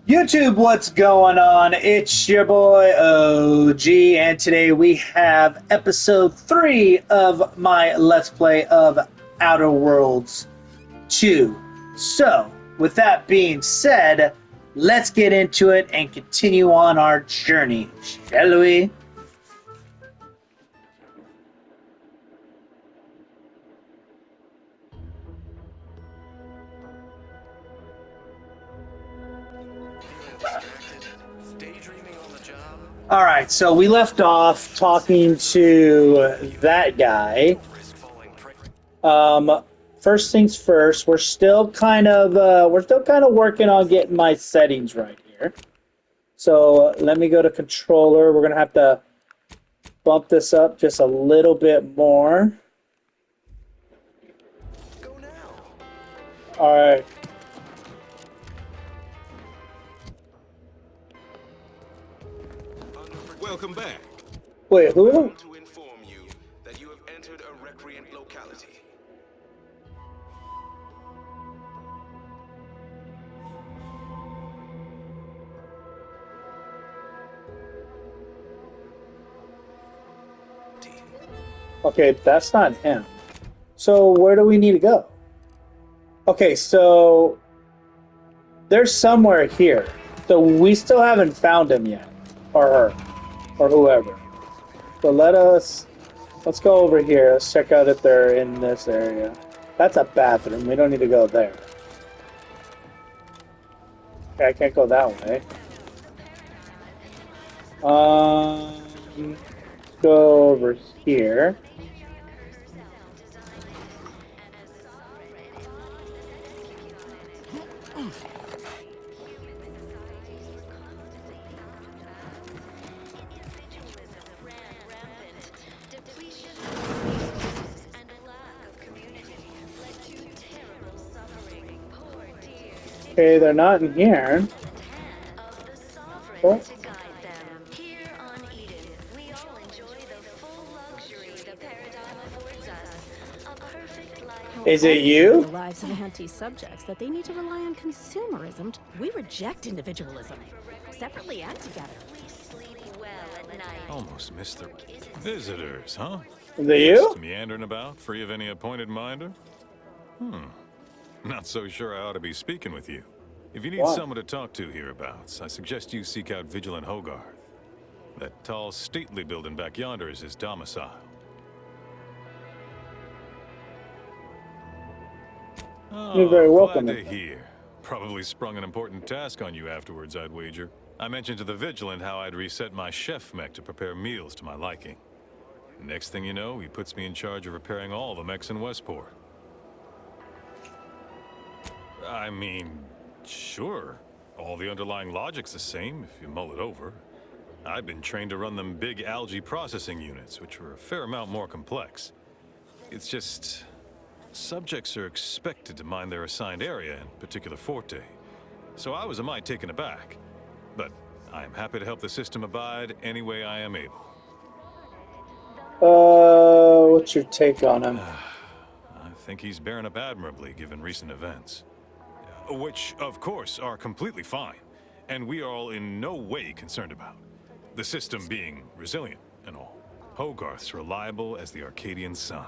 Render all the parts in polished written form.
YouTube, what's going on? It's your boy OG, and today we have episode 3 of my Let's Play of Outer Worlds 2. So, with that being said, let's get into it and continue on our journey, shall we? Alright, so we left off talking to that guy. First things first, we're still kind of working on getting my settings right here. So let me go to controller. We're gonna have to bump this up just a little bit more. All right. Welcome back. Wait, who? I want to inform you that you have entered a recreant locality. Okay, that's not him. So where do we need to go? Okay, so there's somewhere here. So we still haven't found him yet, or her, or whoever. So let's go over here. Let's check out if they're in this area. That's a bathroom. We don't need to go there. Okay, I can't go that way. Go over here. Okay, they're not in here. Oh. Is it you? The lives of anti-subjects that they need to rely on consumerism. We reject individualism, separately and together. Almost missed the visitors, huh? Is it you? Just meandering about, free of any appointed minder? Not so sure I ought to be speaking with you. If you need Why? someone to talk to hereabouts, I suggest you seek out Vigilant Hogarth. That tall, stately building back yonder is his domicile. You're very welcome. Glad to hear. Probably sprung an important task on you afterwards, I'd wager. I mentioned to the Vigilant how I'd reset my chef mech to prepare meals to my liking. Next thing you know, he puts me in charge of repairing all the mechs in Westport. I mean, sure. All the underlying logic's the same, if you mull it over. I've been trained to run them big algae processing units, which are a fair amount more complex. It's just... subjects are expected to mind their assigned area and particular forte. So I was a mite taken aback. But I am happy to help the system abide any way I am able. What's your take on him? I think he's bearing up admirably given recent events. Which, of course, are completely fine, and we are all in no way concerned about. The system being resilient and all. Hogarth's reliable as the Arcadian sun.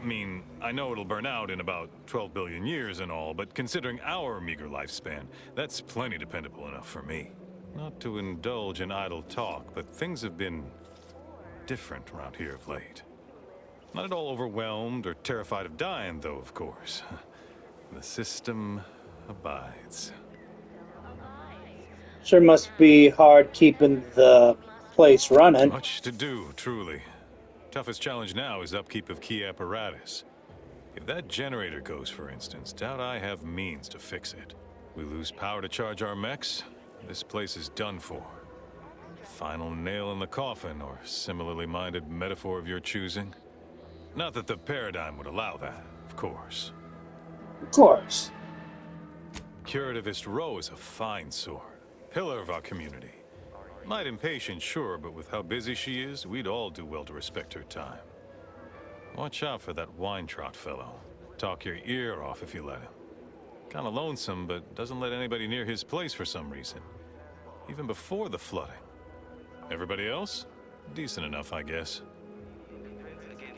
I mean, I know it'll burn out in about 12 billion years and all, but considering our meager lifespan, that's plenty dependable enough for me. Not to indulge in idle talk, but things have been different around here of late. Not at all overwhelmed or terrified of dying, though, of course. The system abides. Sure must be hard keeping the place running. Much to do, truly. Toughest challenge now is upkeep of key apparatus. If that generator goes, for instance, doubt I have means to fix it. We lose power to charge our mechs, this place is done for. Final nail in the coffin, or similarly minded metaphor of your choosing. Not that the paradigm would allow that, of course. Of course. Curativist Row is a fine sword. Pillar of our community. Might impatient, sure, but with how busy she is, we'd all do well to respect her time. Watch out for that Weintraut fellow. Talk your ear off if you let him. Kinda lonesome, but doesn't let anybody near his place for some reason. Even before the flooding. Everybody else? Decent enough, I guess.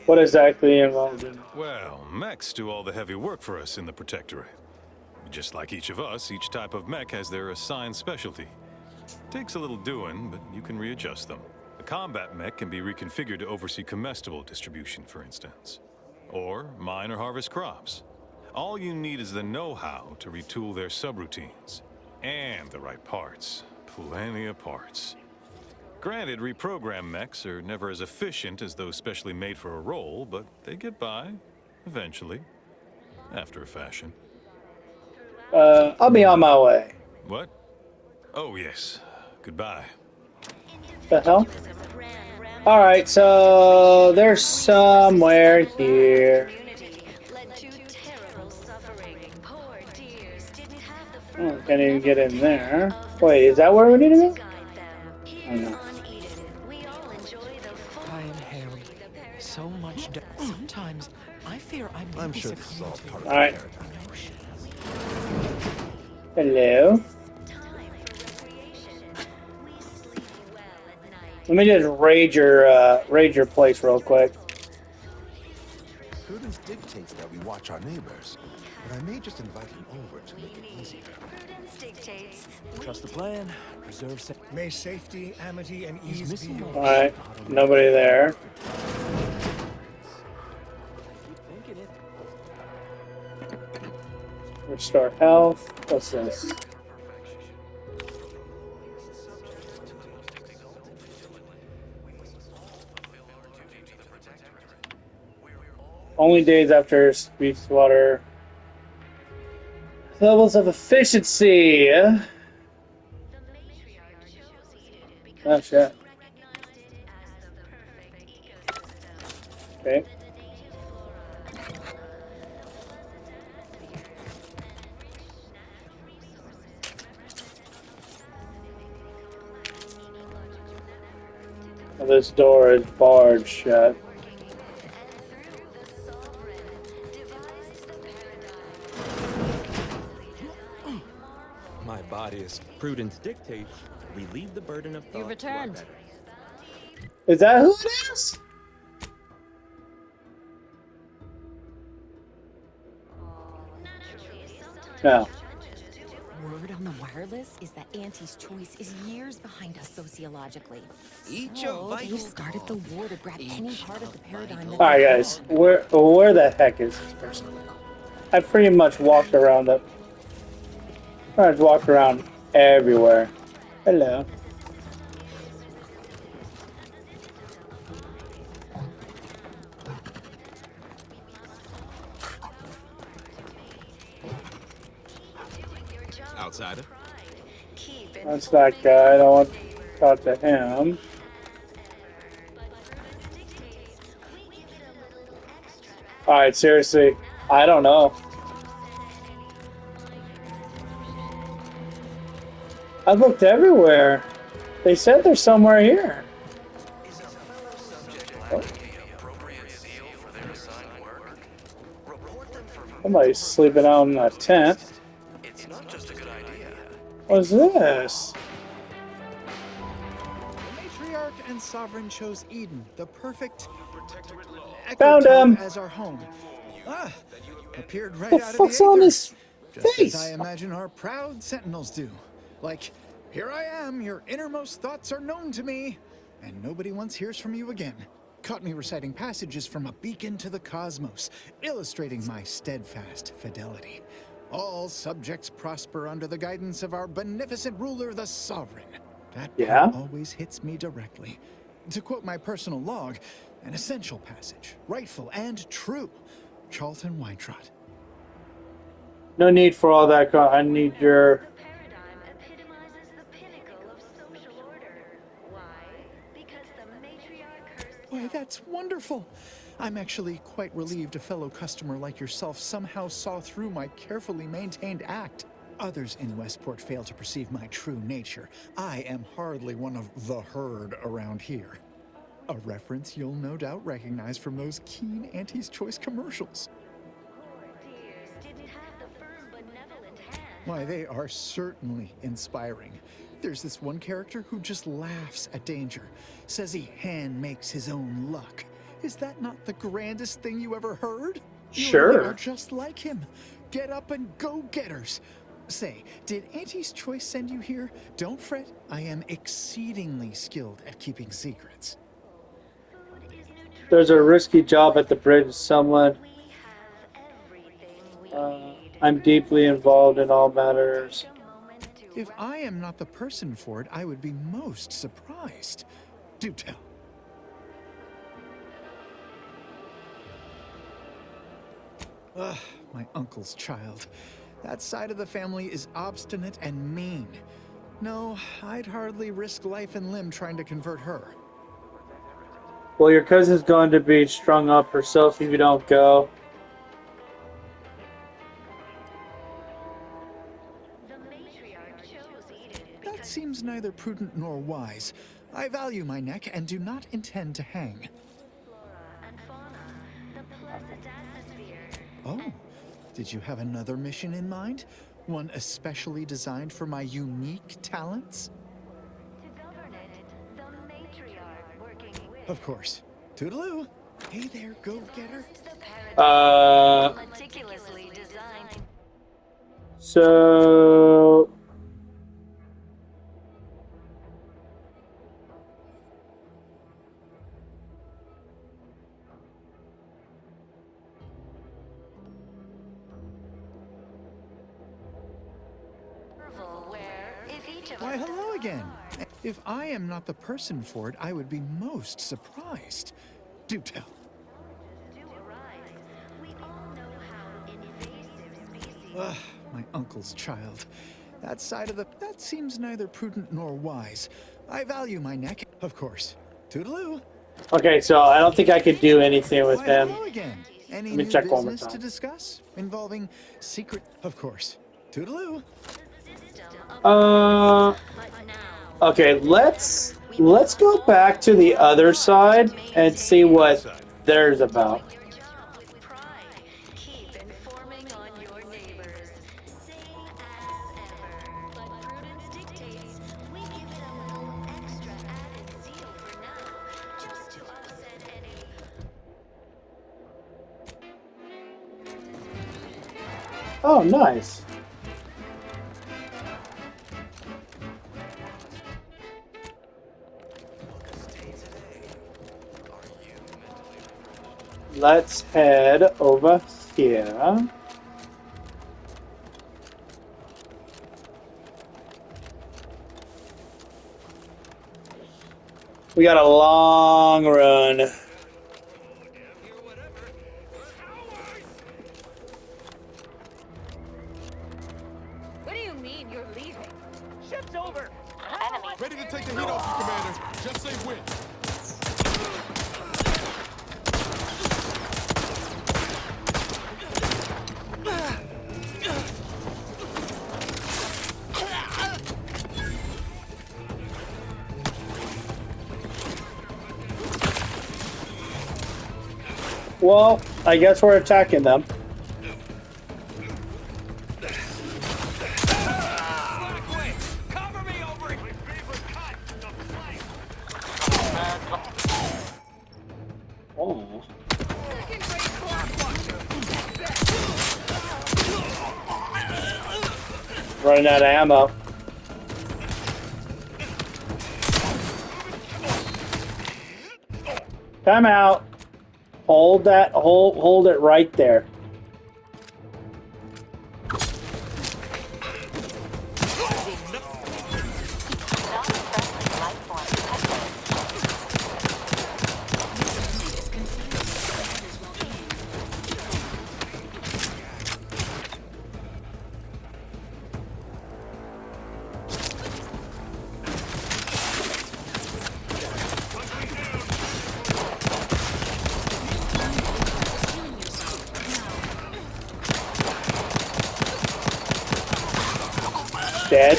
What exactly involved in? Well, mechs do all the heavy work for us in the Protectorate. Just like each of us, each type of mech has their assigned specialty. Takes a little doing, but you can readjust them. A combat mech can be reconfigured to oversee comestible distribution, for instance. Or mine or harvest crops. All you need is the know-how to retool their subroutines. And the right parts. Plenty of parts. Granted, reprogrammed mechs are never as efficient as those specially made for a role, but they get by, eventually. After a fashion. I'll be on my way. What? Oh, yes. Goodbye. The hell? Alright, so there's somewhere here. Oh, can't even get in there. Wait, is that where we need to go? Oh, no. I inhaled so much. Sometimes I fear I'm sure this is all part of Alright. the paradigm. Hello? Let me just raid your place real quick. Prudence dictates that we watch our neighbors, but I may just invite him over to make it easier. Trust the plan. Preserve. May safety, amity, and He's ease be missing yours. Alright, nobody there. Restore health. What's this? Only days after Sweetwater. Levels of efficiency. Oh shit. Okay. Well, this door is barred shut. My body, as prudence dictates, relieve the burden of thought. You returned. Is that who it is? No. Word on the wireless is that Auntie's choice is years behind us sociologically. Each So a they vital started the war to grab any part of the paradigm that Alright guys, where the heck is this person? I pretty much walked around the I've walked around everywhere. Hello. Outsider. That's that guy. I don't want to talk to him. Alright, seriously. I don't know. I looked everywhere. They said they're somewhere here. Somebody's sleeping out in a tent. It's not just a good idea. What's this? The matriarch and sovereign chose Eden, the perfect Found him. as our home. Ah, appeared right What out the of the fuck's on aether, his just face? as I imagine our proud sentinels do. Like, here I am, your innermost thoughts are known to me, and nobody once hears from you again. Caught me reciting passages from a beacon to the cosmos, illustrating my steadfast fidelity. All subjects prosper under the guidance of our beneficent ruler, the sovereign. That part always hits me directly. To quote my personal log, an essential passage, rightful and true. Charlton Weintraut. No need for all that. I need your. Why, that's wonderful. I'm actually quite relieved a fellow customer like yourself somehow saw through my carefully maintained act. Others in Westport fail to perceive my true nature. I am hardly one of the herd around here. A reference you'll no doubt recognize from those keen Auntie's Choice commercials. Why, they are certainly inspiring. There's this one character who just laughs at danger, says he hand makes his own luck. Is that not the grandest thing you ever heard? You really Sure. are just like him. Get up and go getters. Say, did Auntie's Choice send you here? Don't fret, I am exceedingly skilled at keeping secrets. There's a risky job at the bridge. Someone. I'm deeply involved in all matters. If I am not the person for it, I would be most surprised. Do tell. Ugh, my uncle's child. That side of the family is obstinate and mean. No, I'd hardly risk life and limb trying to convert her. Well, your cousin's going to be strung up herself if you don't go. That seems neither prudent nor wise. I value my neck and do not intend to hang. Oh, did you have another mission in mind? One especially designed for my unique talents? Of course. Toodaloo. Hey there, go-getter. So... Why, hello again. If I am not the person for it, I would be most surprised. Do tell. Ugh, my uncle's child. That side of the... That seems neither prudent nor wise. I value my neck, of course. Toodaloo. Okay, so I don't think I could do anything with Why, him. hello again. Any Let me new check one more business to time. discuss? Involving secret... Of course. Toodaloo. Okay, let's go back to the other side and see what there's about. Oh, nice. Let's head over here. We got a long run. What do you mean you're leaving? Ship's over. Ready to take the heat off you, Commander. Just say when. Well, I guess we're attacking them. Cover me over it. Oh. Running out of ammo. Time out. Hold that. Hold it right there. Dead.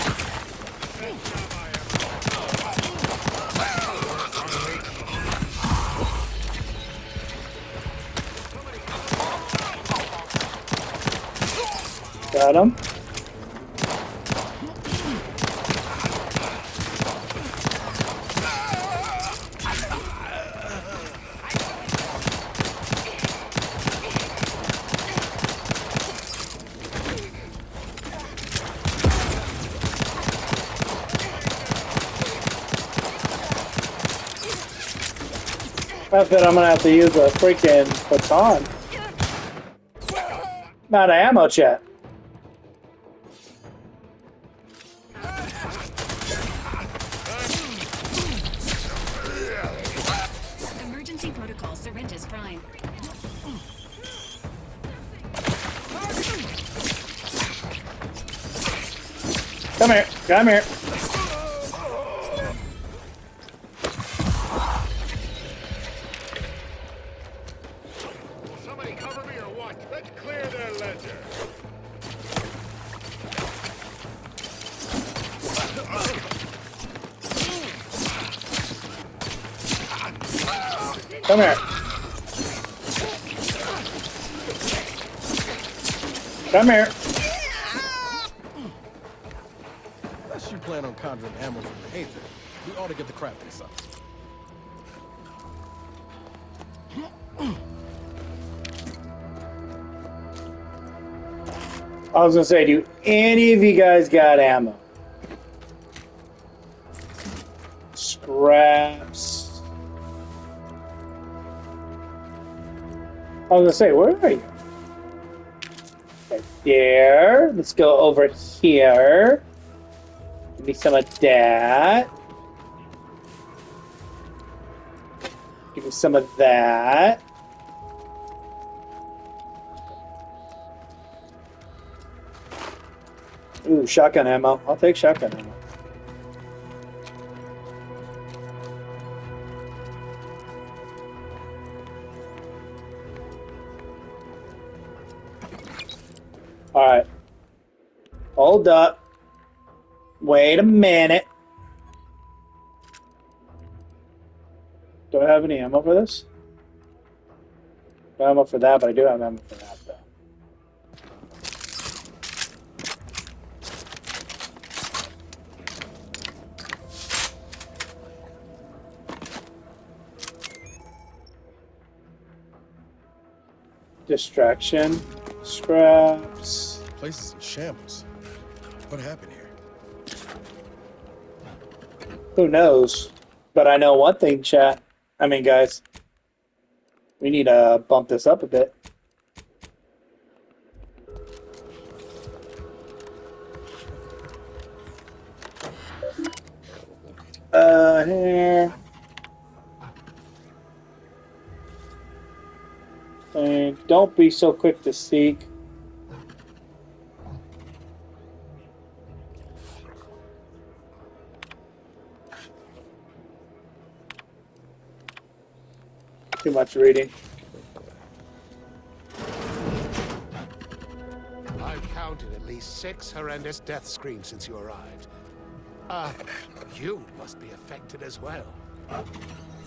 Got him. I bet I'm gonna have to use a freaking baton. Not ammo, chat. Emergency protocol, syringes prime. Come here, come here. Somebody cover me or what? Let's clear their ledger. Come here. Come here. Unless you plan on conjuring ammo from the Aether, we ought to get the crafting stuff. I was gonna say, do any of you guys got ammo? Scraps. I was gonna say, where are you? Right there. Let's go over here. Give me some of that. Give me some of that. Ooh, shotgun ammo. I'll take shotgun ammo. Alright. Hold up. Wait a minute. Do I have any ammo for this? No ammo for that, but I do have ammo for that, though. Distraction. Scraps. Place is in shambles. What happened here? Who knows? But I know one thing, chat. I mean, guys. We need to bump this up a bit. Here. And don't be so quick to seek. Too much reading. I've counted at least 6 horrendous death screams since you arrived. You must be affected as well.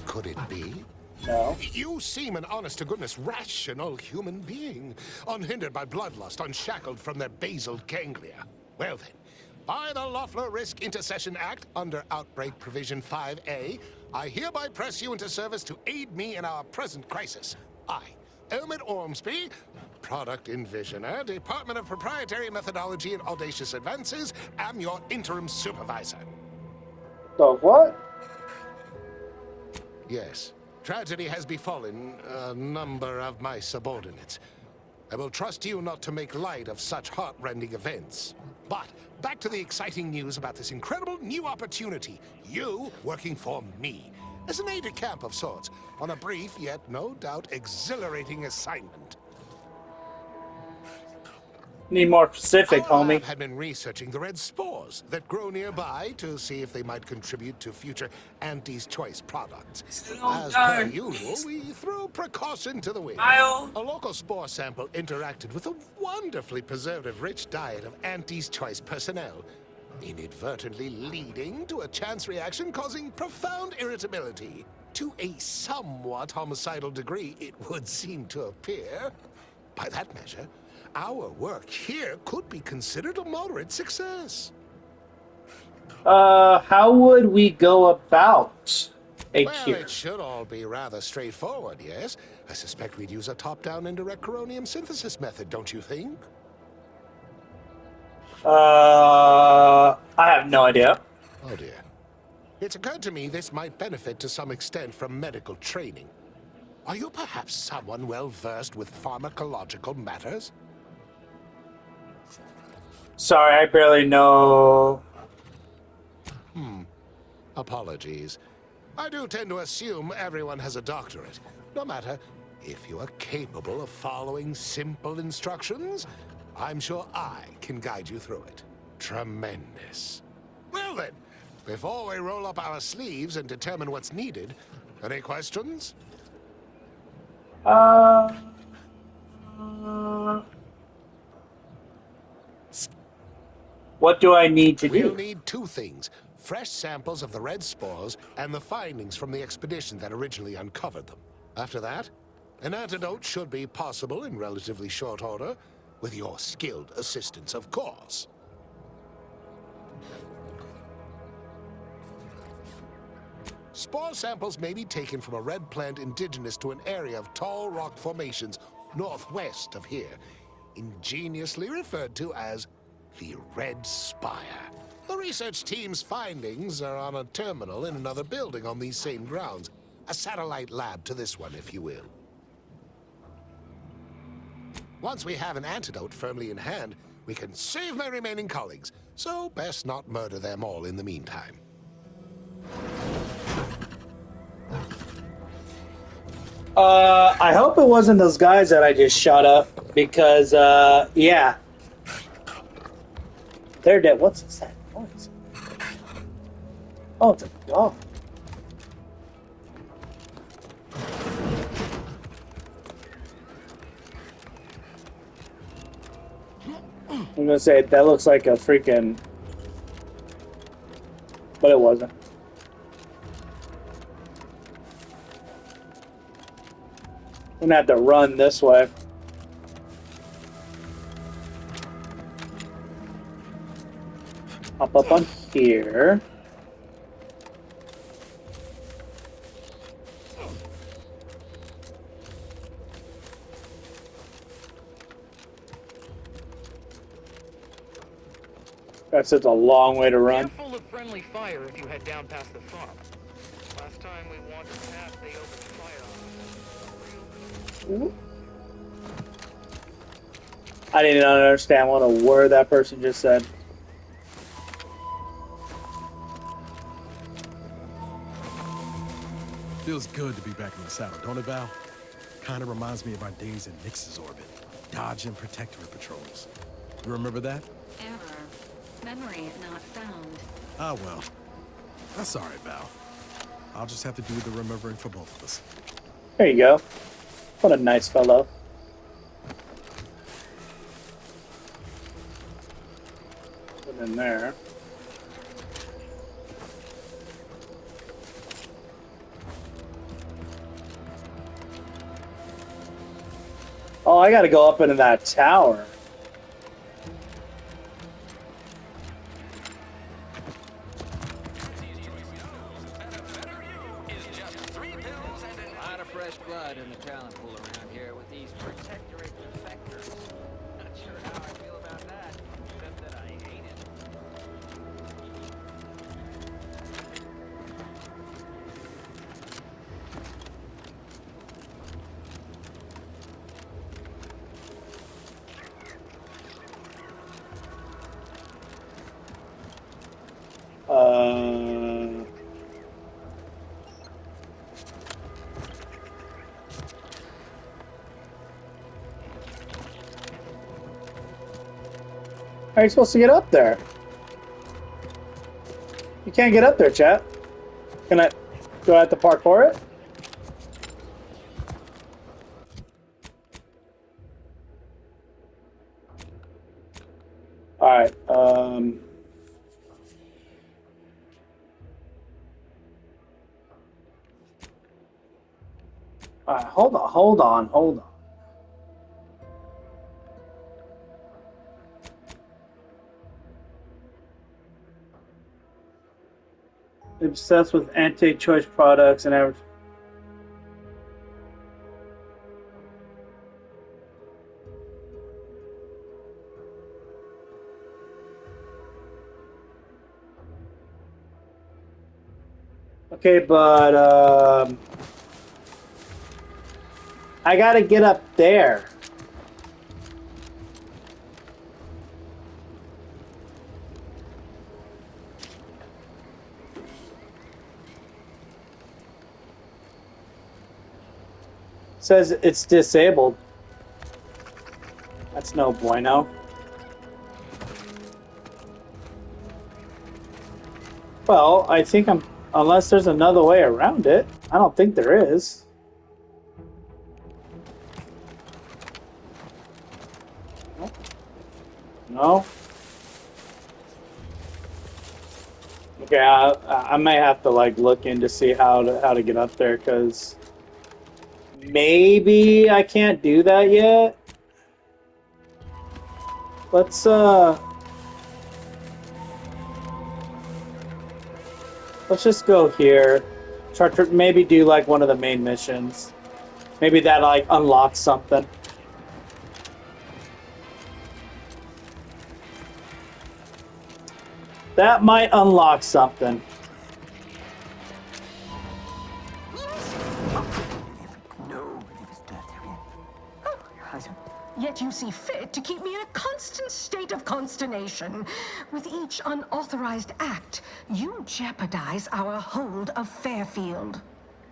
Could it be? No. You seem an honest-to-goodness rational human being, unhindered by bloodlust, unshackled from their basal ganglia. Well then, by the Loeffler Risk Intercession Act, under Outbreak Provision 5A, I hereby press you into service to aid me in our present crisis. I, Elmet Ormsby, Product Envisioner, Department of Proprietary Methodology and Audacious Advances, am your interim supervisor. The what? Yes. Tragedy has befallen a number of my subordinates. I will trust you not to make light of such heart-rending events. But back to the exciting news about this incredible new opportunity. You working for me, as an aide-de-camp of sorts, on a brief yet no doubt exhilarating assignment. Need more specific, Our homie. lab had been researching the red spores that grow nearby to see if they might contribute to future Auntie's Choice products. As per usual, we threw precaution to the wind. A local spore sample interacted with a wonderfully preservative-rich diet of Auntie's Choice personnel, inadvertently leading to a chance reaction causing profound irritability. To a somewhat homicidal degree, it would seem to appear. By that measure, our work here could be considered a moderate success. How would we go about a Well, cure? it should all be rather straightforward, yes? I suspect we'd use a top-down indirect coronium synthesis method, don't you think? I have no idea. Oh dear. It's occurred to me this might benefit to some extent from medical training. Are you perhaps someone well-versed with pharmacological matters? Sorry, I barely know. Apologies. I do tend to assume everyone has a doctorate. No matter, if you are capable of following simple instructions, I'm sure I can guide you through it. Tremendous. Well then, before we roll up our sleeves and determine what's needed, any questions? What do I need to We'll do? need two things. Fresh samples of the red spores and the findings from the expedition that originally uncovered them. After that, an antidote should be possible in relatively short order, with your skilled assistance, of course. Spore samples may be taken from a red plant indigenous to an area of tall rock formations northwest of here, ingeniously referred to as the Red Spire. The research team's findings are on a terminal in another building on these same grounds. A satellite lab to this one, if you will. Once we have an antidote firmly in hand, we can save my remaining colleagues, so best not murder them all in the meantime. I hope it wasn't those guys that I just shot up, because, yeah. They're dead. What's that noise? Oh, it's a dog. I'm gonna say, that looks like a freaking... But it wasn't. I'm gonna have to run this way. Hop up on here. That's just a long way to run. Careful of friendly fire if you head down past the farm. Last time we wandered past, they opened fire on us. I didn't understand what a word that person just said. Feels good to be back in the saddle, don't it, Val? Kinda reminds me of our days in Nyx's orbit, dodging Protectorate patrols. You remember that? Error. Memory not found. Ah, well. That's all right, Val. I'll just have to do the remembering for both of us. There you go. What a nice fellow. Put it in there. Oh, I gotta go up into that tower. A lot of fresh blood in the talent pool around here with these protectorate defectors. Not sure how I feel about that, except that I hate it. How are you supposed to get up there? You can't get up there, chat. Do I have to parkour it? Alright, Alright, hold on. Obsessed with anti-choice products and average. Okay, but I gotta get up there. Says it's disabled. That's no bueno. Well, I think unless there's another way around it. I don't think there is. No? Okay, I may have to like look in to see how to get up there, because maybe I can't do that yet. Let's just go here. Try to maybe do like one of the main missions. Maybe that like unlocks something. That might unlock something. Yet you see fit to keep me in a constant state of consternation. With each unauthorized act, you jeopardize our hold of Fairfield.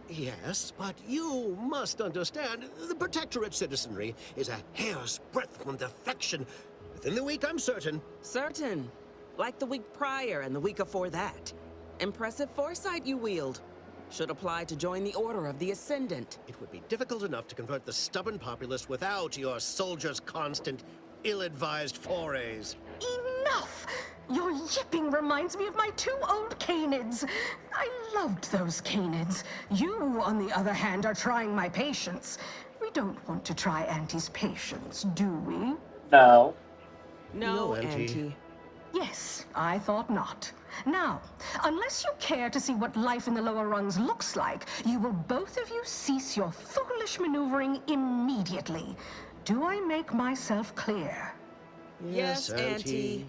Yes, but you must understand, the Protectorate citizenry is a hair's breadth from defection. Within the week, I'm certain. Certain? Like the week prior and the week before that. Impressive foresight you wield. Should apply to join the Order of the Ascendant. It would be difficult enough to convert the stubborn populace without your soldiers' constant, ill-advised forays. Enough! Your yipping reminds me of my 2 old Canids. I loved those Canids. You, on the other hand, are trying my patience. We don't want to try Auntie's patience, do we? No. No, Auntie. Yes, I thought not. Now, unless you care to see what life in the lower rungs looks like, you will both of you cease your foolish maneuvering immediately. Do I make myself clear? Yes, Auntie.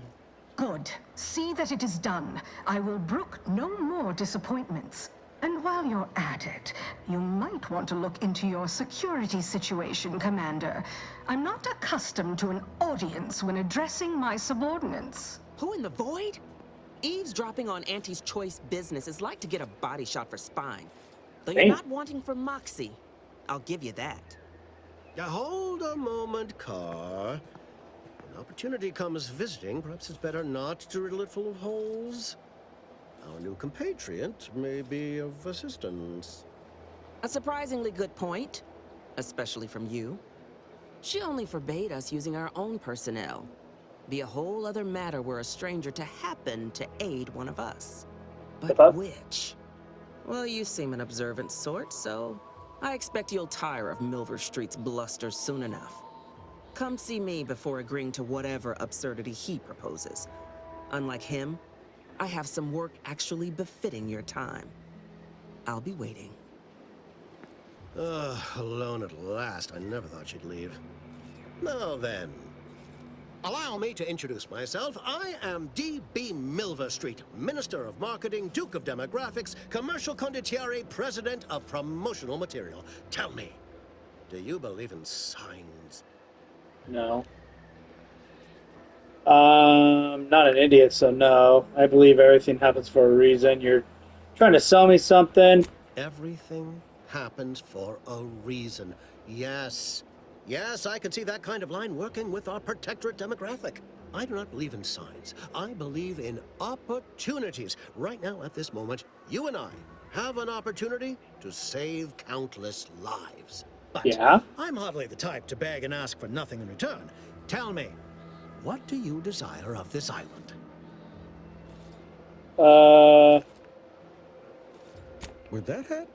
Good. See that it is done. I will brook no more disappointments. And while you're at it, you might want to look into your security situation, Commander. I'm not accustomed to an audience when addressing my subordinates. Who in the void? Eavesdropping on Auntie's choice business is like to get a body shot for spine. Though you're not wanting for moxie. I'll give you that. Now hold a moment, Carr. When opportunity comes visiting, perhaps it's better not to riddle it full of holes. Our new compatriot may be of assistance. A surprisingly good point, especially from you. She only forbade us using our own personnel. Be a whole other matter were a stranger to happen to aid one of us. But which? Well, you seem an observant sort, so I expect you'll tire of Milver Street's bluster soon enough. Come see me before agreeing to whatever absurdity he proposes. Unlike him, I have some work actually befitting your time. I'll be waiting. Alone at last. I never thought she'd leave. Now then, allow me to introduce myself. I am D.B. Milver Street, Minister of Marketing, Duke of Demographics, Commercial Condottiere, President of Promotional Material. Tell me, do you believe in signs? No. Not an idiot, so no. I believe everything happens for a reason. You're trying to sell me something. Everything happens for a reason. Yes. Yes, I can see that kind of line working with our Protectorate demographic. I do not believe in signs. I believe in opportunities. Right now, at this moment, you and I have an opportunity to save countless lives. But I'm hardly the type to beg and ask for nothing in return. Tell me, what do you desire of this island? With that hat?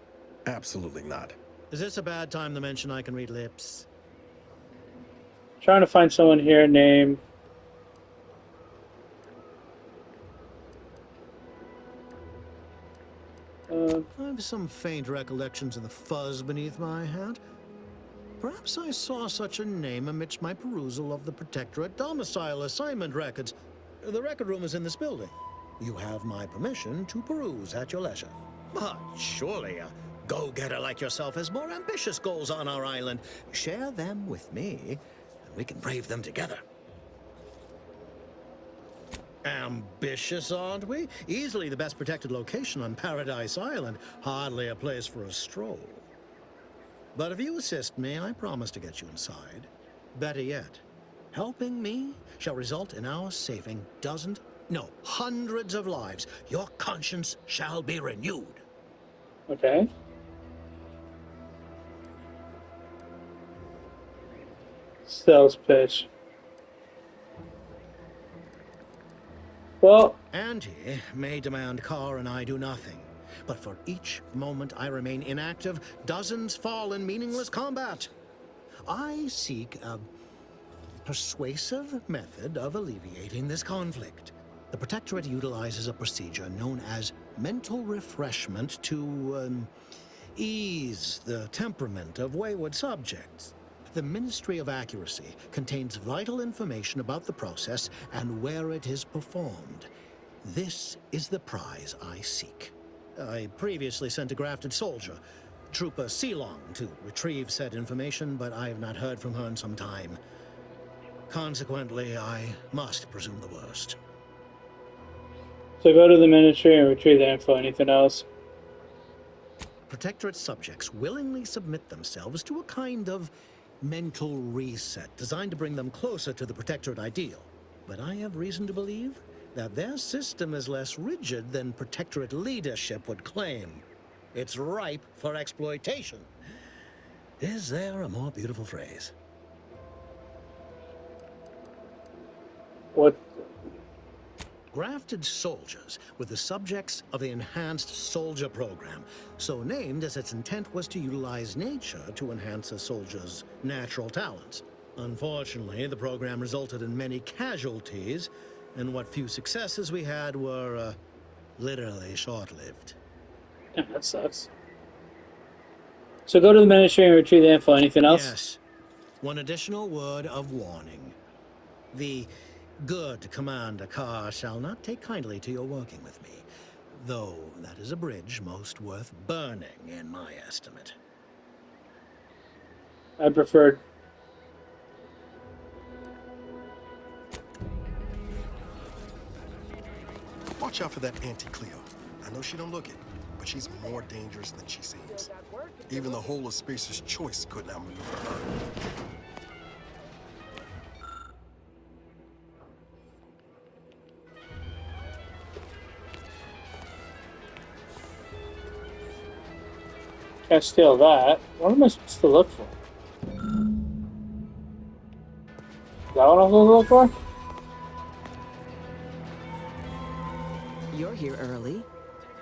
Absolutely not. Is this a bad time to mention I can read lips? Trying to find someone here named... I've some faint recollections of the fuzz beneath my hat. Perhaps I saw such a name amidst my perusal of the Protectorate domicile assignment records. The record room is in this building. You have my permission to peruse at your leisure. But surely a go-getter like yourself has more ambitious goals on our island. Share them with me, and we can brave them together. Ambitious, aren't we? Easily the best protected location on Paradise Island. Hardly a place for a stroll. But if you assist me, I promise to get you inside. Better yet, helping me shall result in our saving dozens, no, hundreds of lives. Your conscience shall be renewed. Okay. Sales pitch. Well, Auntie may demand Carr and I do nothing, but for each moment I remain inactive, dozens fall in meaningless combat. I seek a persuasive method of alleviating this conflict. The Protectorate utilizes a procedure known as mental refreshment to ease the temperament of wayward subjects. The Ministry of Accuracy contains vital information about the process and where it is performed. This is the prize I seek. I previously sent a grafted soldier, Trooper Ceylon, to retrieve said information, but I have not heard from her in some time. Consequently, I must presume the worst. so go to the ministry and retrieve the info. Anything else? Protectorate subjects willingly submit themselves to a kind of mental reset designed to bring them closer to the Protectorate ideal. But I have reason to believe that their system is less rigid than Protectorate leadership would claim. It's ripe for exploitation. Is there a more beautiful phrase? What? Grafted soldiers were the subjects of the Enhanced Soldier Program, so named as its intent was to utilize nature to enhance a soldier's natural talents. Unfortunately, the program resulted in many casualties, and what few successes we had were literally short-lived. Yeah, that sucks. So go to the ministry and retrieve the info. Anything else? Yes. One additional word of warning. The good Commander Carr shall not take kindly to your working with me, though that is a bridge most worth burning in my estimate. I preferred. Watch out for that Auntie Cleo. I know she don't look it, but she's more dangerous than she seems. Even the whole of Spacer's Choice couldn't outmaneuver her. Can't steal that. What am I supposed to look for? Is that what I'm supposed to look for? You're here early.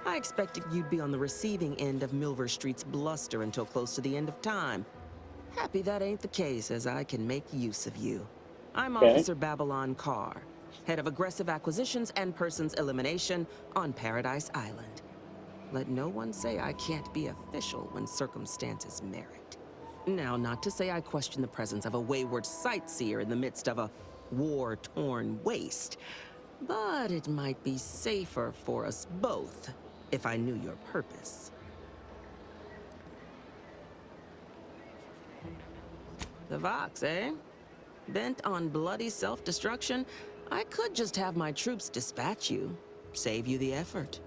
I expected you'd be on the receiving end of Milver Street's bluster until close to the end of time. Happy that ain't the case, as I can make use of you. I'm Officer Babylon Carr, head of aggressive acquisitions and persons elimination on Paradise Island. Let no one say I can't be official when circumstances merit. Now, not to say I question the presence of a wayward sightseer in the midst of a war-torn waste, but it might be safer for us both if I knew your purpose. The Vox, eh? Bent on bloody self-destruction? I could just have my troops dispatch you, save you the effort.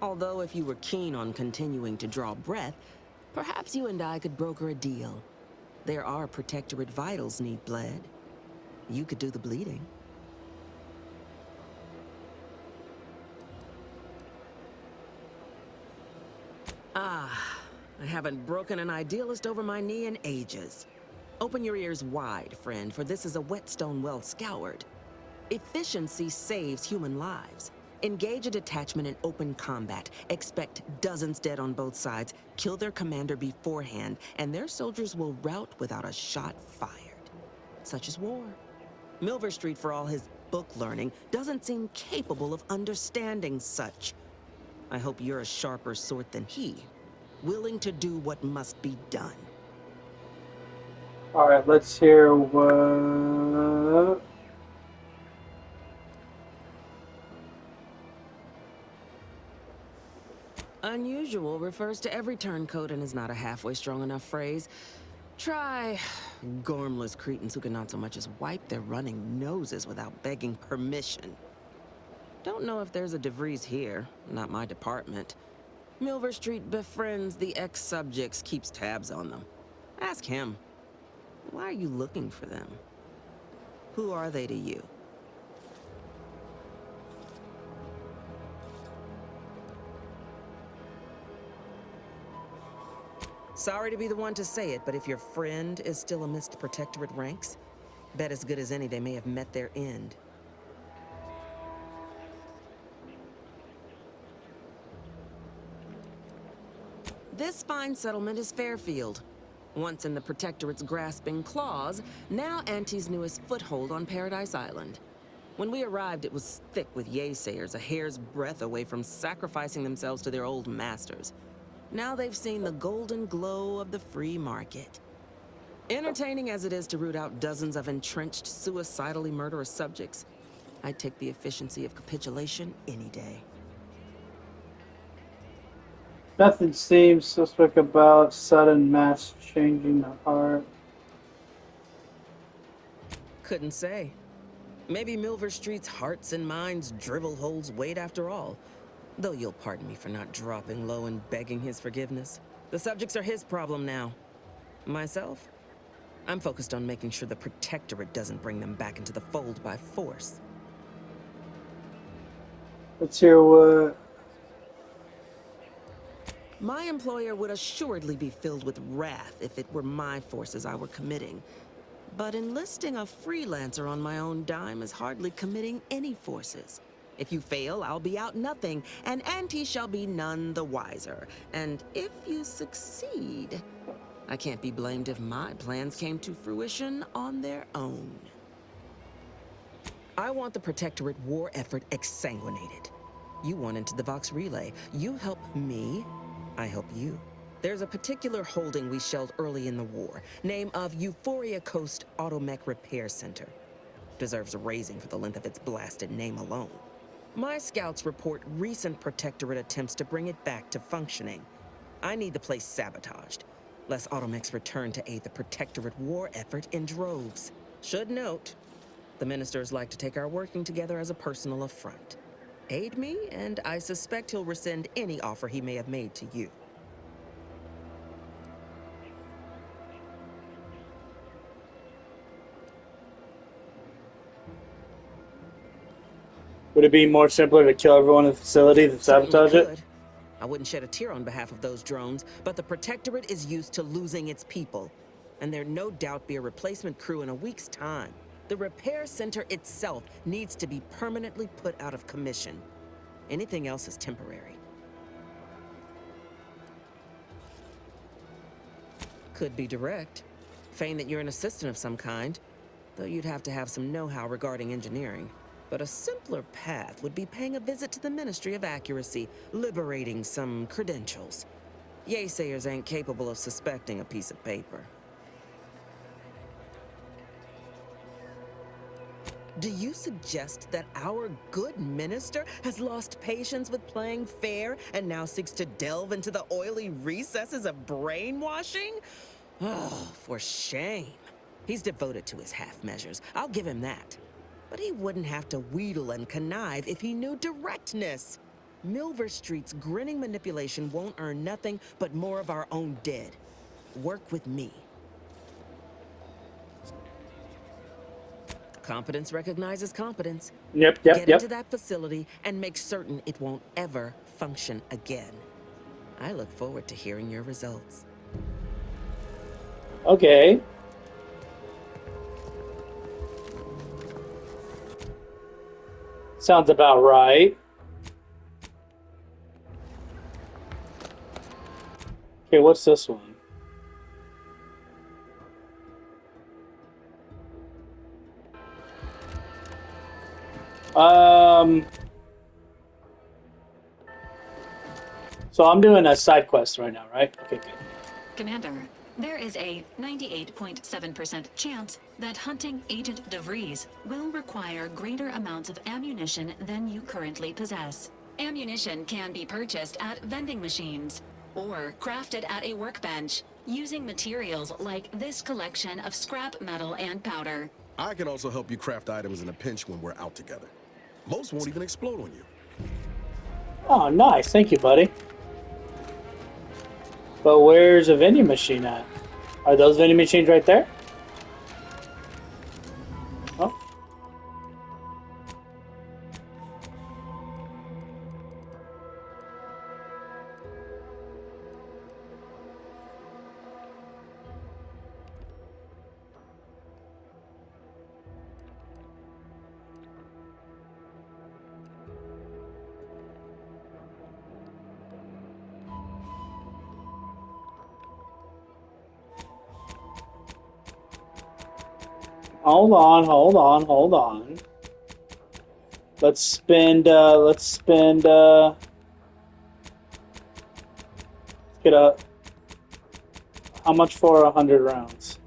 Although if you were keen on continuing to draw breath, perhaps you and I could broker a deal. There are Protectorate vitals need bled. You could do the bleeding. Ah, I haven't broken an idealist over my knee in ages. Open your ears wide, friend, for this is a whetstone well scoured. Efficiency saves human lives. Engage a detachment in open combat. Expect dozens dead on both sides. Kill their commander beforehand, and their soldiers will rout without a shot fired. Such is war. Milver Street, for all his book learning, doesn't seem capable of understanding such. I hope you're a sharper sort than he, willing to do what must be done. All right, let's hear what. Unusual refers to every turncoat and is not a halfway strong enough phrase. Try gormless cretins who can not so much as wipe their running noses without begging permission. Don't know if there's a DeVries here, not my department. Milver Street befriends the ex-subjects, keeps tabs on them. Ask him. Why are you looking for them? Who are they to you? Sorry to be the one to say it, but if your friend is still amidst Protectorate ranks, bet as good as any they may have met their end. This fine settlement is Fairfield. Once in the Protectorate's grasping claws, now Auntie's newest foothold on Paradise Island. When we arrived, it was thick with yaysayers, a hair's breadth away from sacrificing themselves to their old masters. Now they've seen the golden glow of the free market. Entertaining as it is to root out dozens of entrenched, suicidally murderous subjects, I'd take the efficiency of capitulation any day. Nothing seems suspect about sudden mass changing the heart. Couldn't say. Maybe Milver Street's hearts and minds drivel holds weight after all. Though you'll pardon me for not dropping low and begging his forgiveness. The subjects are his problem now. Myself? I'm focused on making sure the Protectorate doesn't bring them back into the fold by force. Let's hear what. My employer would assuredly be filled with wrath if it were my forces I were committing. But enlisting a freelancer on my own dime is hardly committing any forces. If you fail, I'll be out nothing, and Auntie shall be none the wiser. And if you succeed, I can't be blamed if my plans came to fruition on their own. I want the Protectorate war effort exsanguinated. You want into the Vox Relay. You help me, I help you. There's a particular holding we shelled early in the war, name of Euphoria Coast Automech Repair Center. Deserves a raising for the length of its blasted name alone. My scouts report recent Protectorate attempts to bring it back to functioning. I need the place sabotaged, lest Automechs return to aid the Protectorate war effort in droves. Should note, the ministers like to take our working together as a personal affront. Aid me, and I suspect he'll rescind any offer he may have made to you. Would it be more simpler to kill everyone in the facility than sabotage it? I wouldn't shed a tear on behalf of those drones, but the Protectorate is used to losing its people. And there'd no doubt be a replacement crew in a week's time. The repair center itself needs to be permanently put out of commission. Anything else is temporary. Could be direct. Feign that you're an assistant of some kind, though you'd have to have some know-how regarding engineering. But a simpler path would be paying a visit to the Ministry of Accuracy, liberating some credentials. Yaysayers ain't capable of suspecting a piece of paper. Do you suggest that our good minister has lost patience with playing fair and now seeks to delve into the oily recesses of brainwashing? Oh, for shame. He's devoted to his half-measures. I'll give him that. But he wouldn't have to wheedle and connive if he knew directness. Milver Street's grinning manipulation won't earn nothing but more of our own dead. Work with me. Competence recognizes competence. Get into that facility and make certain it won't ever function again. I look forward to hearing your results. Okay. Sounds about right. Okay, what's this one? So I'm doing a side quest right now, right? Okay, good. Commander, there is a 98.7% chance that hunting Agent DeVries will require greater amounts of ammunition than you currently possess. Ammunition can be purchased at vending machines or crafted at a workbench using materials like this collection of scrap metal and powder. I can also help you craft items in a pinch when we're out together. Most won't even explode on you. Oh, nice. Thank you, buddy. But where's a vending machine at? Are those vending machines right there? Oh. Hold on. Let's spend, get a, how much for 100 rounds?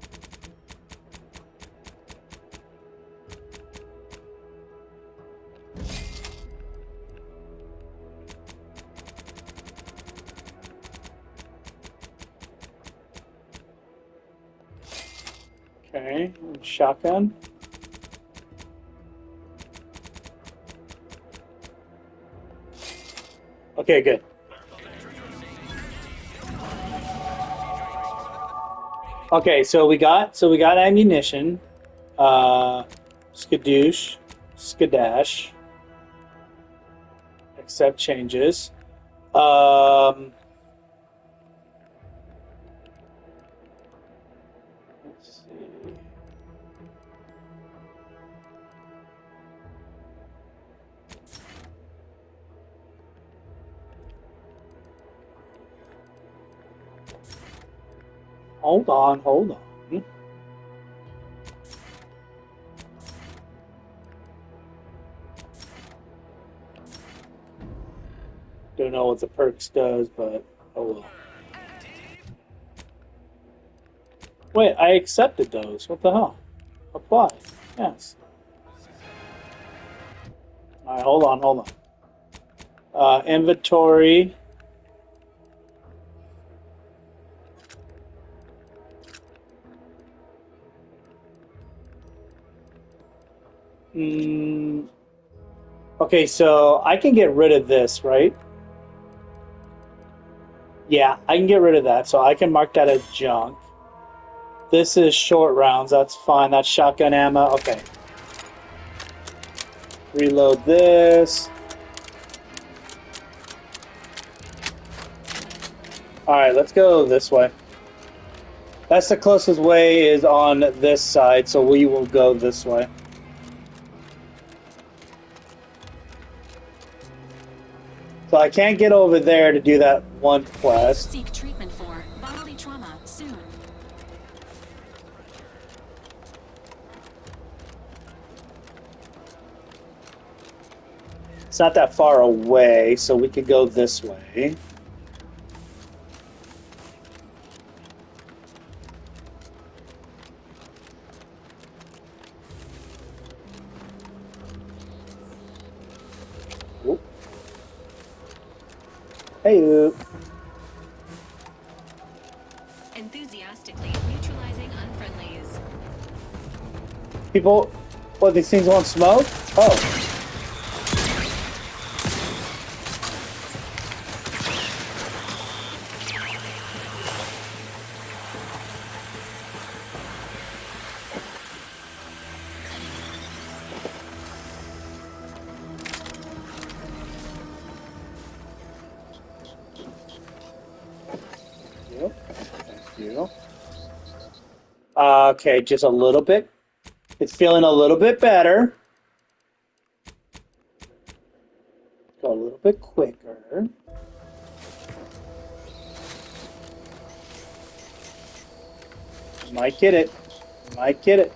Okay, shotgun. Okay, good. Okay, so we got ammunition, skadoosh, skadash, accept changes. Let's see. Hold on. Don't know what the perks does, but oh well. Wait, I accepted those. What the hell? Apply. Yes. Alright, hold on. Inventory. Okay, so I can get rid of this, right? Yeah, I can get rid of that, so I can mark that as junk. This is short rounds, that's fine. That's shotgun ammo. Okay. Reload this. Alright, let's go this way. That's the closest way is on this side, so we will go this way. So I can't get over there to do that one quest. Seek treatment for bodily trauma soon. It's not that far away, so we could go this way. Oop. Hey, Luke. Enthusiastically neutralizing unfriendlies. People, what, these things won't smoke? Oh. Okay, just a little bit. It's feeling a little bit better. Go a little bit quicker. Might get it. Might get it.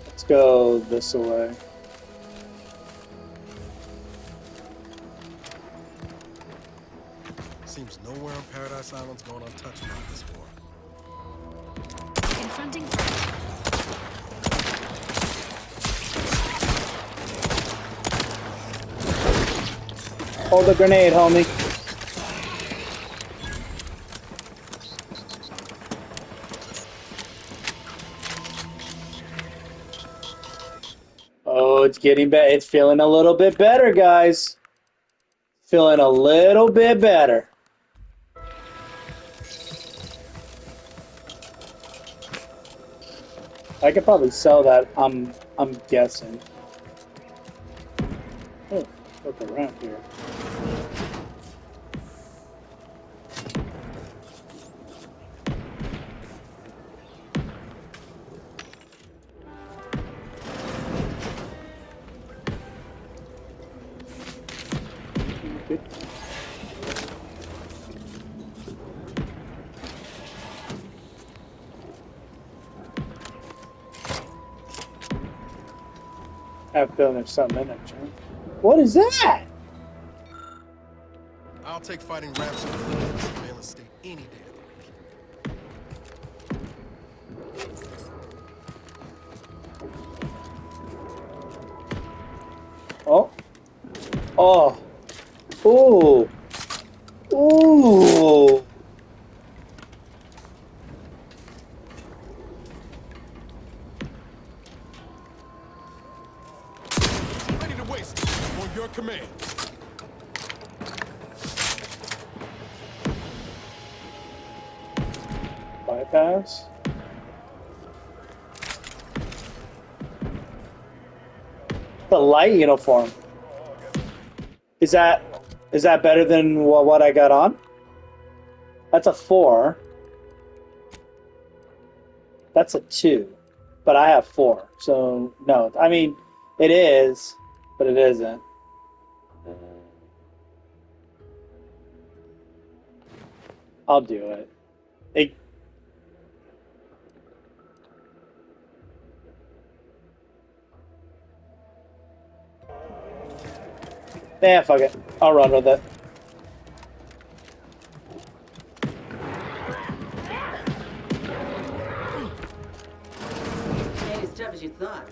Let's go this way. Paradise Island's going untouched by this war. Confronting threat. Hold the grenade, homie. Oh, it's getting better. It's feeling a little bit better, guys. Feeling a little bit better. I could probably sell that. I'm guessing. Oh, look around here. Good. I have a feeling there's something in it, John. What is that? I'll take fighting raps in the surveillance state any day of the week. Oh. Oh. Ooh. Ooh. Ready to waste it. On your command. Bypass. The light uniform. Is that better than what I got on? That's a 4. That's a 2. But I have 4. So no. I mean, it is, but it isn't. I'll do it. Yeah, fuck it. I'll run with it. Ain't as tough as you thought.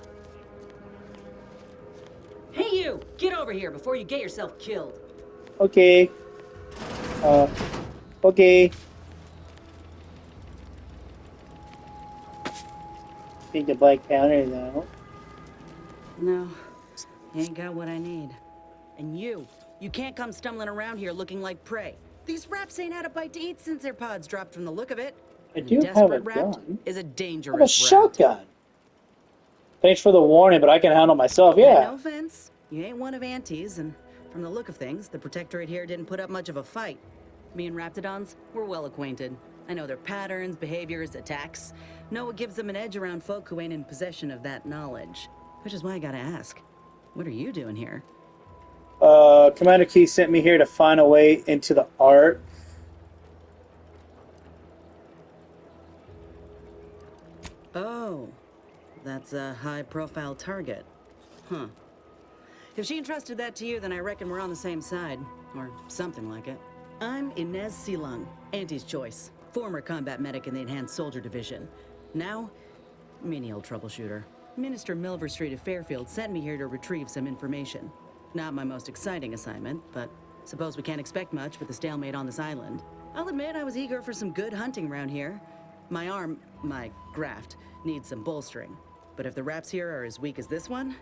Hey you! Get over here before you get yourself killed. Okay. Okay. Need the bike counter though. No, you ain't got what I need. And you can't come stumbling around here looking like prey. These raps ain't had a bite to eat since their pods dropped from the look of it. I And do have a desperate rat gun. is a I have a dangerous rat. shotgun. Thanks for the warning, but I can handle myself. Yeah. No offense, you ain't one of Auntie's, and from the look of things, the Protectorate here didn't put up much of a fight. Me and Raptidons, we're well acquainted. I know their patterns, behaviors, attacks. Know what gives them an edge around folk who ain't in possession of that knowledge. Which is why I gotta ask, what are you doing here? Commander Key sent me here to find a way into the art. Oh, that's a high-profile target. Huh. If she entrusted that to you, then I reckon we're on the same side. Or something like it. I'm Inez Silung, Auntie's choice. Former combat medic in the Enhanced Soldier Division. Now, menial troubleshooter. Minister Milverstreet of Fairfield sent me here to retrieve some information. Not my most exciting assignment, but suppose we can't expect much with the stalemate on this island. I'll admit I was eager for some good hunting around here. My arm, my graft, needs some bolstering. But if the raps here are as weak as this one,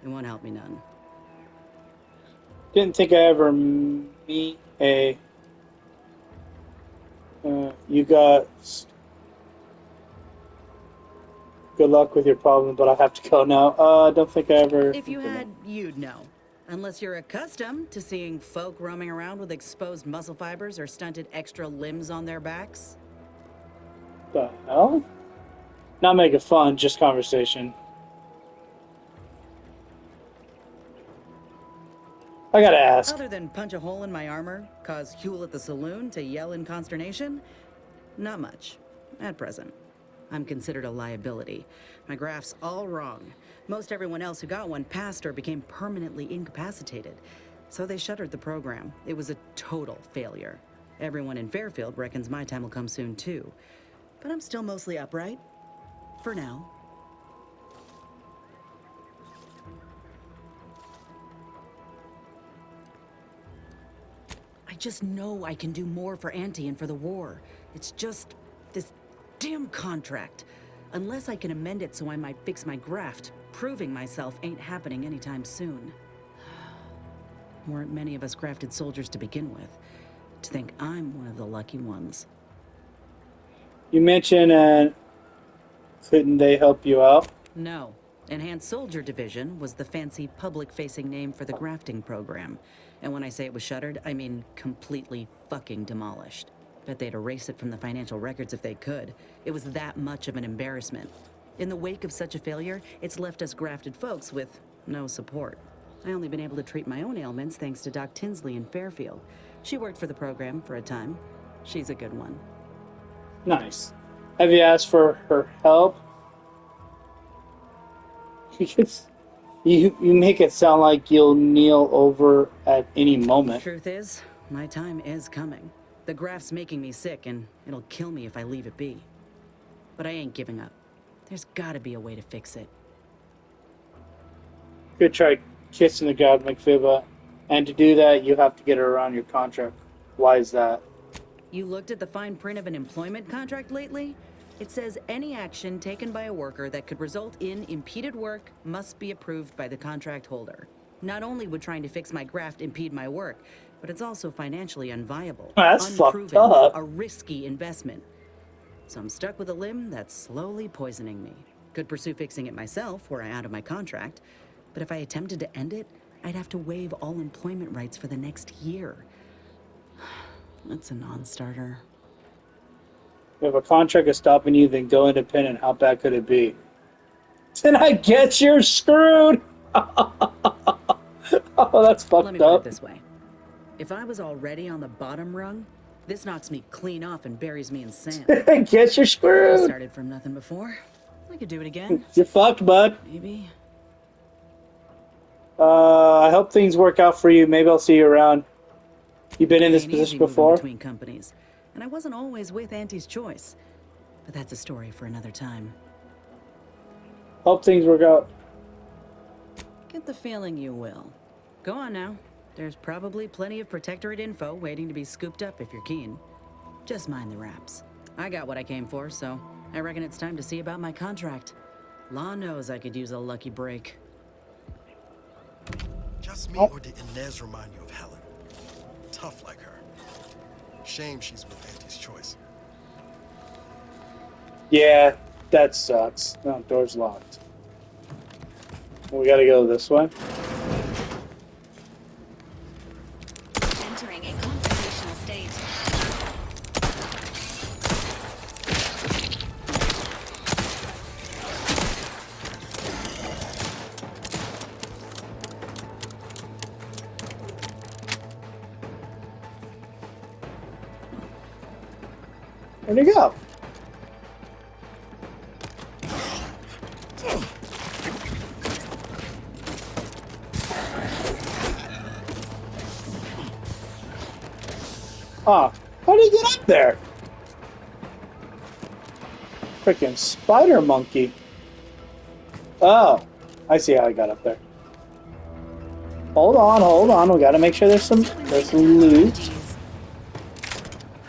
it won't help me none. Didn't think I ever meet a. You got. Good luck with your problem, but I have to go now. Don't think I ever. If you had, you'd know. Unless you're accustomed to seeing folk roaming around with exposed muscle fibers or stunted extra limbs on their backs. The hell? Not making fun, just conversation. I gotta ask. Other than punch a hole in my armor, cause Huel at the saloon to yell in consternation, not much, at present. I'm considered a liability. My graph's all wrong. Most everyone else who got one passed or became permanently incapacitated. So they shuttered the program. It was a total failure. Everyone in Fairfield reckons my time will come soon, too. But I'm still mostly upright. For now. I just know I can do more for Auntie and for the war. It's just this damn contract. Unless I can amend it so I might fix my graft, proving myself ain't happening anytime soon. Weren't many of us grafted soldiers to begin with. To think I'm one of the lucky ones. You mentioned, couldn't they help you out? No. Enhanced Soldier Division was the fancy public-facing name for the grafting program. And when I say it was shuttered, I mean completely fucking demolished. Bet they'd erase it from the financial records if they could. It was that much of an embarrassment. In the wake of such a failure, it's left us grafted folks with no support. I only been able to treat my own ailments thanks to Doc Tinsley in Fairfield. She worked for the program for a time. She's a good one. Nice. Have you asked for her help? You make it sound like you'll kneel over at any moment. Truth is, my time is coming. The graft's making me sick, and it'll kill me if I leave it be. But I ain't giving up. There's gotta be a way to fix it. Could try kissing the god McFiba, and to do that, you have to get her around your contract. Why is that? You looked at the fine print of an employment contract lately? It says any action taken by a worker that could result in impeded work must be approved by the contract holder. Not only would trying to fix my graft impede my work, but it's also financially unviable. That's unproven, fucked up. a risky investment. So I'm stuck with a limb that's slowly poisoning me. Could pursue fixing it myself were I out of my contract, but if I attempted to end it, I'd have to waive all employment rights for the next year. That's a non-starter. If a contract is stopping you, then go independent. How bad could it be? Then I guess you're screwed! Oh, that's fucked Let me put up. it this way. If I was already on the bottom rung, this knocks me clean off and buries me in sand. I guess you're I screwed! started from nothing before. I could do it again. You're fucked, bud. Maybe. I hope things work out for you. Maybe I'll see you around. You've been in this Ain't easy position moving before? between companies, and I wasn't always with Auntie's choice. But that's a story for another time. Hope things work out. Get the feeling you will. Go on now. There's probably plenty of Protectorate info waiting to be scooped up if you're keen. Just mind the wraps. I got what I came for, so I reckon it's time to see about my contract. Law knows I could use a lucky break. Just me, or did Inez remind you of Helen? Tough like her. Shame she's with Auntie's choice. Yeah, that sucks. No, door's locked. We gotta go this way. Entering a confrontational state. Where'd he go? Ah, how did he get up there? Freaking spider monkey. Oh, I see how he got up there. Hold on. We gotta make sure there's some loot.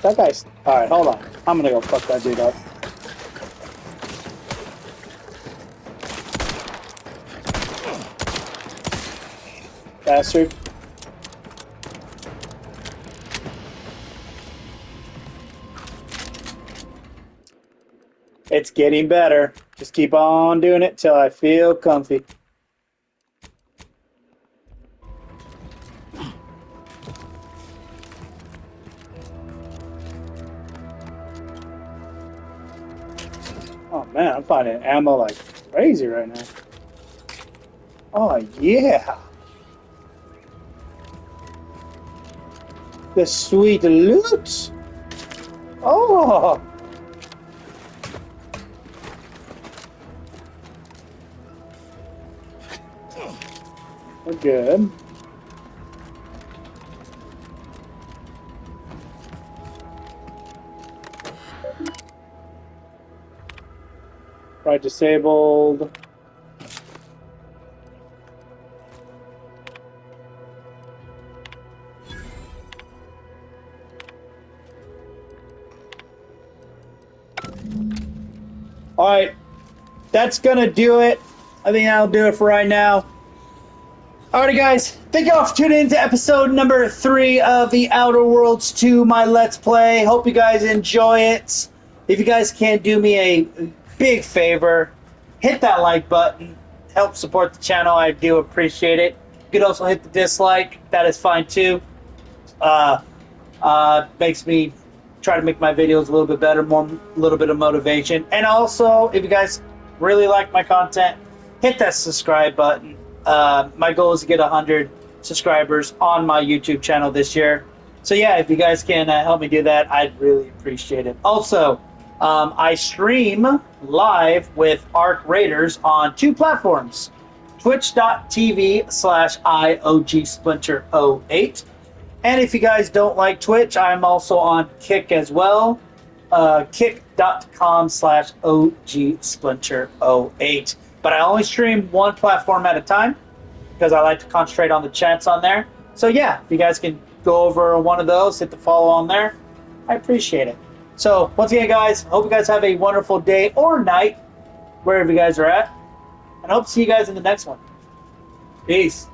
That guy's... Alright, hold on. I'm gonna go fuck that dude up. Bastard. It's getting better. Just keep on doing it till I feel comfy. Oh man, I'm finding ammo like crazy right now. Oh yeah. The sweet loot. Oh. We're good. Right, disabled. All right, that's gonna do it. I think that'll do it for right now. Alrighty, guys, thank you all for tuning in to episode number 3 of The Outer Worlds 2, my Let's Play. Hope you guys enjoy it. If you guys can do me a big favor, hit that like button. Help support the channel. I do appreciate it. You could also hit the dislike. That is fine too. Makes me try to make my videos a little bit better, a little bit of motivation. And also, if you guys really like my content, hit that subscribe button. My goal is to get 100 subscribers on my YouTube channel this year. So yeah, if you guys can help me do that, I'd really appreciate it. Also, I stream live with Arc Raiders on 2 platforms, twitch.tv/IOGsplinter08. And if you guys don't like Twitch, I'm also on Kick as well, kick.com/OGsplinter08. But I only stream 1 platform at a time because I like to concentrate on the chats on there. So yeah, if you guys can go over one of those, hit the follow on there, I appreciate it. So once again, guys, hope you guys have a wonderful day or night, wherever you guys are at. And I hope to see you guys in the next one. Peace.